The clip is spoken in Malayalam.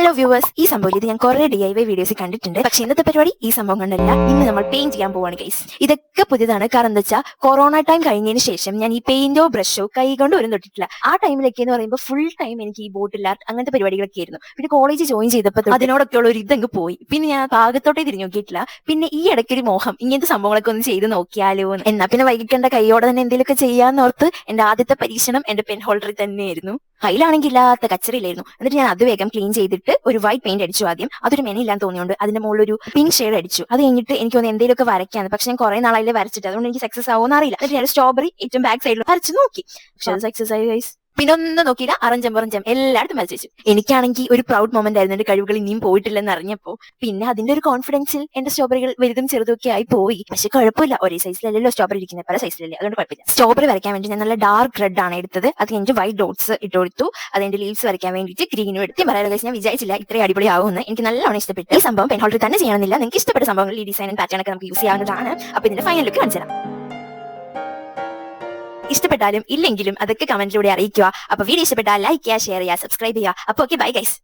ഹലോ വ്യൂവേഴ്സ്, ഈ സംഭവം ഇത് ഞാൻ കുറെ DIY വീഡിയോസ് കണ്ടിട്ടുണ്ട്. പക്ഷെ ഇന്നത്തെ പരിപാടി ഈ സംഭവം കണ്ടല്ല. ഇന്ന് നമ്മൾ പെയിന്റ് ചെയ്യാൻ പോവാണ് ഗൈസ്. ഇതൊക്കെ പുതിയതാണ്. കാരണം എന്താ വെച്ചാൽ കൊറോണ ടൈം കഴിഞ്ഞതിന് ശേഷം ഞാൻ ഈ പെയിന്റോ ബ്രഷോ കൈ കൊണ്ട് ഒരു തൊട്ടിട്ടില്ല. ആ ടൈമിലൊക്കെ എന്ന് പറയുമ്പോൾ ഫുൾ ടൈം എനിക്ക് ഈ ബോട്ടിൽ ആർട്ട് അങ്ങനത്തെ പരിപാടികളൊക്കെ ആയിരുന്നു. പിന്നെ കോളേജ് ജോയിൻ ചെയ്തപ്പോൾ അതിനോടൊക്കെ ഉള്ള ഒരു ഇതങ്ങ് പോയി. പിന്നെ ഞാൻ ഭാഗത്തോട്ടേ തിരിഞ്ഞു നോക്കിയിട്ടില്ല. പിന്നെ ഈ ഇടയ്ക്കൊരു മോഹം ഇങ്ങനത്തെ സംഭവങ്ങളൊക്കെ ഒന്ന് ചെയ്ത് നോക്കിയാലോ എന്നാ പിന്നെ വൈകിക്കേണ്ട കൈയോടെ തന്നെ എന്തെങ്കിലുമൊക്കെ ചെയ്യാന്നോർത്ത് എന്റെ ആദ്യത്തെ പരീക്ഷണം എന്റെ പെൻ ഹോൾഡറിൽ തന്നെയായിരുന്നു. കയ്യിലാണെങ്കിൽ ഇല്ലാത്ത കച്ചറിയില്ലായിരുന്നു. എന്നിട്ട് ഞാൻ അത് വേഗം ക്ലീൻ ചെയ്തിട്ട് ഒരു വൈറ്റ് പെയിന്റ് അടിച്ചു. ആദ്യം അതൊരു മെനയില്ലാന്ന് തോന്നിയോണ്ട് അതിന്റെ മുകളിൽ ഒരു പിങ്ക് ഷെയ്ഡ് അടിച്ചു. അത് കഴിഞ്ഞിട്ട് എനിക്ക് തോന്നുന്നു എന്തെങ്കിലുമൊക്കെ വരയ്ക്കാന്ന്. പക്ഷെ ഞാൻ കുറെ നാളായില്ലേ വരച്ചിട്ട്, അതുകൊണ്ട് എനിക്ക് സക്സസ് ആവുമെന്ന് അറിയില്ല. എന്നിട്ട് ഞാൻ സ്ട്രോബെറി ഏറ്റവും ബാക്ക് സൈഡിൽ വരച്ചു നോക്കി. പക്ഷെ അത് സക്സസ് ആയി ഗൈസ്. പിന്നെ ഒന്നും നോക്കിയില്ല, അറഞ്ചം എല്ലായിടത്തും വരച്ചു. എനിക്കാണെങ്കിൽ ഒരു പ്രൗഡ് മൊമെന്റ് ആയിരുന്നു എന്റെ കഴിവുകൾ ഇനിയും പോയിട്ടില്ലെന്ന് അറിഞ്ഞപ്പോ. പിന്നെ അതിന്റെ ഒരു കോൺഫിഡൻസിൽ എന്റെ സ്ട്രോബെറികൾ വലുതും ചെറുതൊക്കെ ആയി പോയി. പക്ഷെ കുഴപ്പമില്ല, ഒരേ സൈസിലല്ലോ സ്ട്രോബെറി ഇരിക്കുന്നത്, പല സൈസിലല്ലേ, അതുകൊണ്ട് കുഴപ്പമില്ല. സ്ട്രോബെറി വരയ്ക്കാൻ വേണ്ടി ഞാൻ നല്ല ഡാർക്ക് റെഡ് ആണ് എടുത്തത്. അത് കഴിഞ്ഞ് വൈറ്റ് ഡോട്ട്സ് ഇട്ട് കൊടുത്തു. അതിന്റെ ലീവ്സ് വരയ്ക്കാൻ വേണ്ടിയിട്ട് ഗ്രീനും എടുത്ത്. പറയാൻ ഞാൻ വിചാരിച്ചില്ല ഇത്രയും അടിപൊളി ആവുമെന്ന്. എനിക്ക് നല്ലോണം ഇഷ്ടപ്പെട്ടു. ഈ സംഭവം പെൻ ഹോൾഡറിൽ തന്നെ ചെയ്യണമെന്നില്ല, നിങ്ങൾക്ക് ഇഷ്ടപ്പെട്ട സംഭവങ്ങൾ ഈ ഡിസൈൻ പാറ്റേൺ ഒക്കെ നമുക്ക് യൂസ് ചെയ്യാവുന്നതാണ്. അപ്പൊ ഇതിന്റെ ഫൈനൽ ലുക്ക് കാണിച്ചു തരാം. ഇഷ്ടപ്പെട്ടാലും ഇല്ലെങ്കിലും അതൊക്കെ കമന്റിലൂടെ അറിയിക്കുക. അപ്പൊ വീഡിയോ ഇഷ്ടപ്പെട്ടാൽ ലൈക്ക് ചെയ്യുക, ഷെയർ ചെയ്യുക, സബ്സ്ക്രൈബ് ചെയ്യുക. അപ്പൊ ഓക്കെ, ബൈ ഗൈസ്.